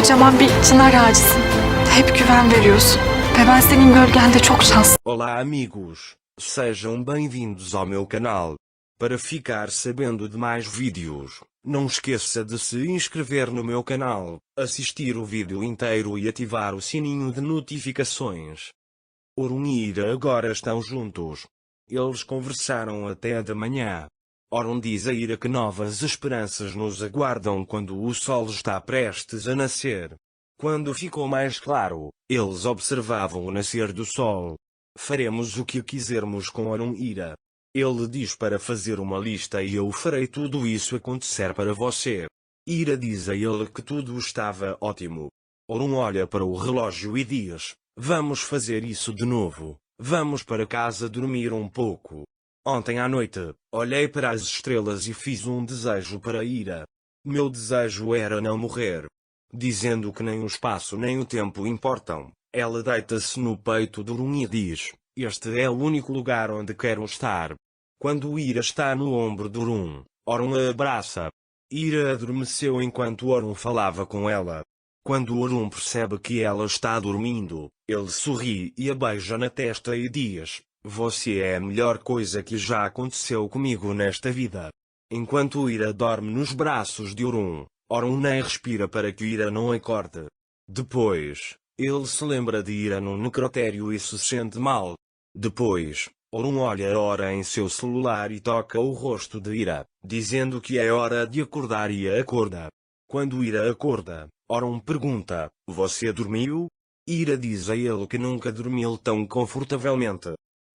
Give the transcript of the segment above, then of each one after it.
Kocaman bir çınar ağacısın. Hep güven veriyorsun. Ve ben senin gölgende çok şanslıyım. Olá amigos, sejam bem-vindos ao meu canal. Para ficar sabendo de mais vídeos, não esqueça de se inscrever no meu canal, assistir o vídeo inteiro e ativar o sininho de notificações. Orun e Ira agora estão juntos. Eles conversaram até de manhã. Orun diz a Ira que novas esperanças nos aguardam quando o sol está prestes a nascer. Quando ficou mais claro, eles observavam o nascer do sol. Faremos o que quisermos com Orun e Ira. Ele diz para fazer uma lista e eu farei tudo isso acontecer para você. Ira diz a ele que tudo estava ótimo. Orun olha para o relógio e diz: vamos fazer isso de novo. Vamos para casa dormir um pouco. Ontem à noite, olhei para as estrelas e fiz um desejo para Ira. Meu desejo era não morrer. Dizendo que nem o espaço nem o tempo importam, ela deita-se no peito de Orun e diz: este é o único lugar onde quero estar. Quando Ira está no ombro de Orun, Orun a abraça. Ira adormeceu enquanto Orun falava com ela. Quando Orun percebe que ela está dormindo, ele sorri e a beija na testa e diz: você é a melhor coisa que já aconteceu comigo nesta vida. Enquanto Ira dorme nos braços de Orun, Orun nem respira para que Ira não acorde. Depois, ele se lembra de Ira no necrotério e se sente mal. Depois, Orun olha a hora em seu celular e toca o rosto de Ira, dizendo que é hora de acordar e acorda. Quando Ira acorda, Orun pergunta: você dormiu? Ira diz a ele que nunca dormiu tão confortavelmente.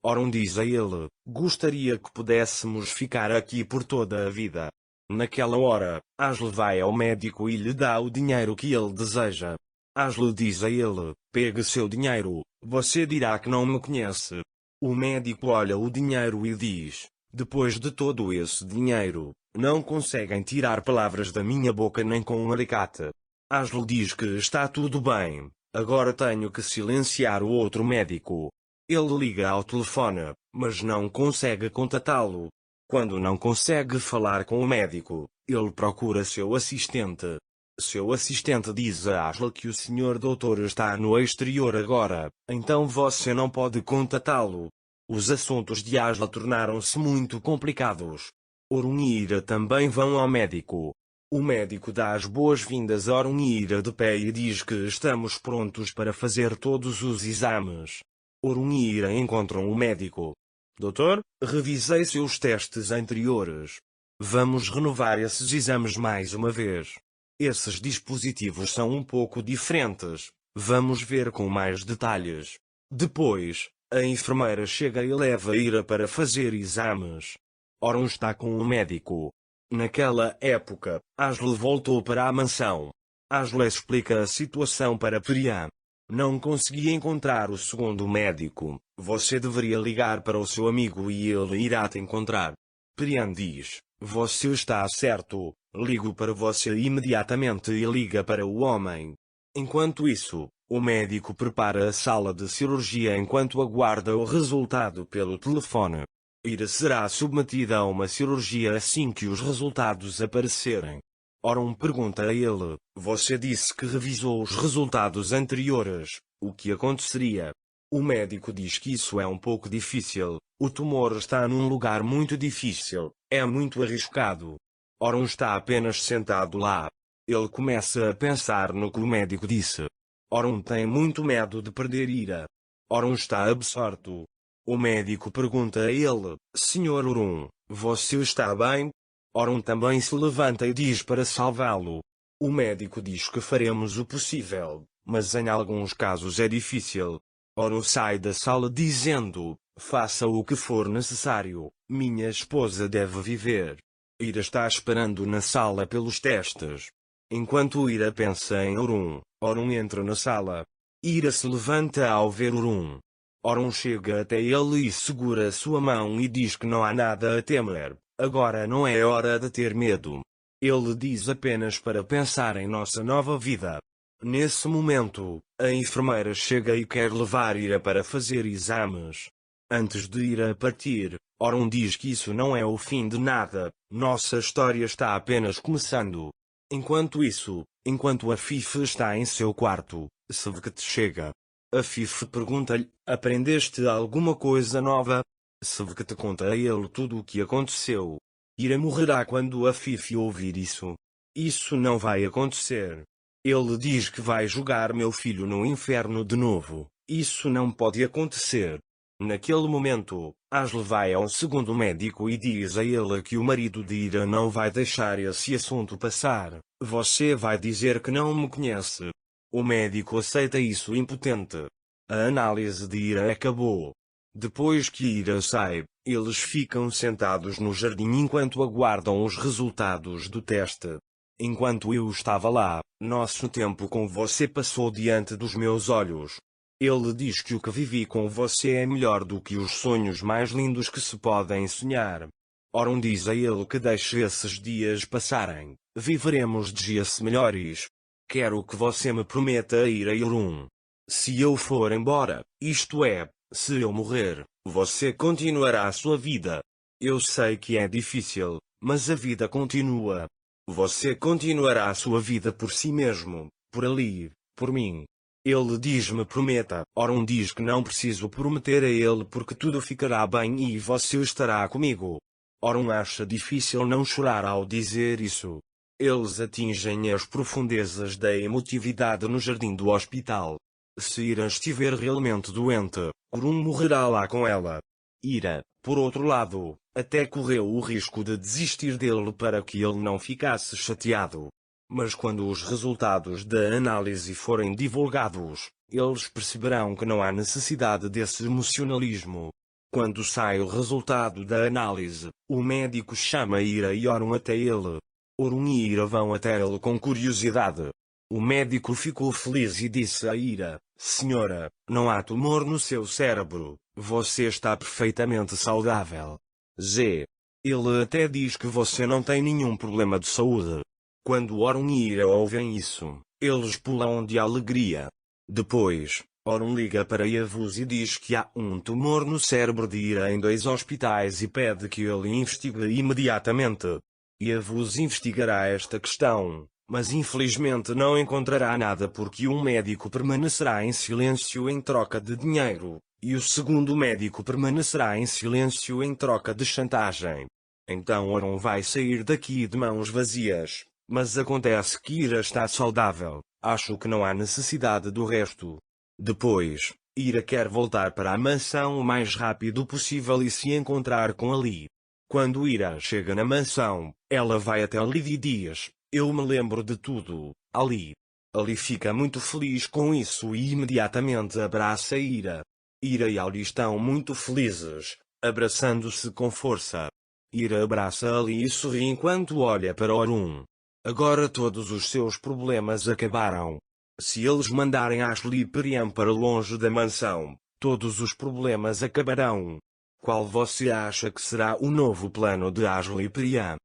Orun diz a ele: gostaria que pudéssemos ficar aqui por toda a vida. Naquela hora, Ashley vai ao médico e lhe dá o dinheiro que ele deseja. Ashley diz a ele: pegue seu dinheiro, você dirá que não me conhece. O médico olha o dinheiro e diz: depois de todo esse dinheiro, não conseguem tirar palavras da minha boca nem com um alicate. Ashley diz que está tudo bem, agora tenho que silenciar o outro médico. Ele liga ao telefone, mas não consegue contatá-lo. Quando não consegue falar com o médico, ele procura seu assistente. Seu assistente diz a Ashley que o senhor doutor está no exterior agora, então você não pode contatá-lo. Os assuntos de Ashley tornaram-se muito complicados. Orun e Ira também vão ao médico. O médico dá as boas-vindas a Orun e Ira de pé e diz que estamos prontos para fazer todos os exames. Orun e Ira encontram o médico. Doutor, revisei seus testes anteriores. Vamos renovar esses exames mais uma vez. Esses dispositivos são um pouco diferentes. Vamos ver com mais detalhes. Depois, a enfermeira chega e leva Ira para fazer exames. Orun está com o médico. Naquela época, Ashley voltou para a mansão. Ashley explica a situação para Priyan. Não consegui encontrar o segundo médico. Você deveria ligar para o seu amigo e ele irá te encontrar. Priyan diz: você está certo, ligo para você imediatamente e liga para o homem. Enquanto isso, o médico prepara a sala de cirurgia enquanto aguarda o resultado pelo telefone. Ira será submetida a uma cirurgia assim que os resultados aparecerem. Orun pergunta a ele: você disse que revisou os resultados anteriores, o que aconteceria? O médico diz que isso é um pouco difícil, o tumor está num lugar muito difícil, é muito arriscado. Orun está apenas sentado lá. Ele começa a pensar no que o médico disse. Orun tem muito medo de perder Ira. Orun está absorto. O médico pergunta a ele: Senhor Orun, você está bem? Orun também se levanta e diz para salvá-lo. O médico diz que faremos o possível, mas em alguns casos é difícil. Orun sai da sala dizendo: faça o que for necessário, minha esposa deve viver. Ira está esperando na sala pelos testes. Enquanto Ira pensa em Orun, Orun entra na sala. Ira se levanta ao ver Orun. Orun chega até ele e segura sua mão e diz que não há nada a temer. Agora não é hora de ter medo. Ele diz apenas para pensar em nossa nova vida. Nesse momento, a enfermeira chega e quer levar Ira para fazer exames. Antes de Ira partir, Orun diz que isso não é o fim de nada, nossa história está apenas começando. Enquanto isso, enquanto a Fifi está em seu quarto, Sevket chega. A Fifi pergunta-lhe: aprendeste alguma coisa nova? Sevket conta a ele tudo o que aconteceu. Ira morrerá quando a Fifi ouvir isso. Isso não vai acontecer. Ele diz que vai jogar meu filho no inferno de novo. Isso não pode acontecer. Naquele momento, Ashley vai ao segundo médico e diz a ele que o marido de Ira não vai deixar esse assunto passar. Você vai dizer que não me conhece. O médico aceita isso impotente. A análise de Ira acabou. Depois que Ira sai, eles ficam sentados no jardim enquanto aguardam os resultados do teste. Enquanto eu estava lá, nosso tempo com você passou diante dos meus olhos. Ele diz que o que vivi com você é melhor do que os sonhos mais lindos que se podem sonhar. Orum diz a ele que deixe esses dias passarem. Viveremos dias melhores. Quero que você me prometa a ir a Orum. Se eu for embora, isto é, se eu morrer, você continuará a sua vida. Eu sei que é difícil, mas a vida continua. Você continuará a sua vida por si mesmo, por ali, por mim. Ele diz-me prometa. Orum diz que não preciso prometer a ele porque tudo ficará bem e você estará comigo. Orum acha difícil não chorar ao dizer isso. Eles atingem as profundezas da emotividade no jardim do hospital. Se Ira estiver realmente doente, Orum morrerá lá com ela. Ira, por outro lado, até correu o risco de desistir dele para que ele não ficasse chateado. Mas quando os resultados da análise forem divulgados, eles perceberão que não há necessidade desse emocionalismo. Quando sai o resultado da análise, o médico chama Ira e Orum até ele. Orum e Ira vão até ele com curiosidade. O médico ficou feliz e disse a Ira: senhora, não há tumor no seu cérebro, você está perfeitamente saudável. Z. Ele até diz que você não tem nenhum problema de saúde. Quando Orum e Ira ouvem isso, eles pulam de alegria. Depois, Orum liga para Yavuz e diz que há um tumor no cérebro de Ira em 2 hospitais e pede que ele investigue imediatamente. Yavuz investigará esta questão, mas infelizmente não encontrará nada porque um médico permanecerá em silêncio em troca de dinheiro, e o segundo médico permanecerá em silêncio em troca de chantagem. Então Orum vai sair daqui de mãos vazias. Mas acontece que Ira está saudável, acho que não há necessidade do resto. Depois, Ira quer voltar para a mansão o mais rápido possível e se encontrar com Ali. Quando Ira chega na mansão, ela vai até Ali e diz: eu me lembro de tudo, Ali. Ali fica muito feliz com isso e imediatamente abraça Ira. Ira e Ali estão muito felizes, abraçando-se com força. Ira abraça Ali e sorri enquanto olha para Orum. Agora todos os seus problemas acabaram. Se eles mandarem Ashley e Priam para longe da mansão, todos os problemas acabarão. Qual você acha que será o novo plano de Ashley e Priam?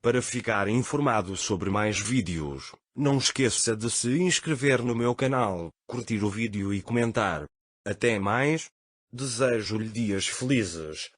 Para ficar informado sobre mais vídeos, não esqueça de se inscrever no meu canal, curtir o vídeo e comentar. Até mais. Desejo-lhe dias felizes.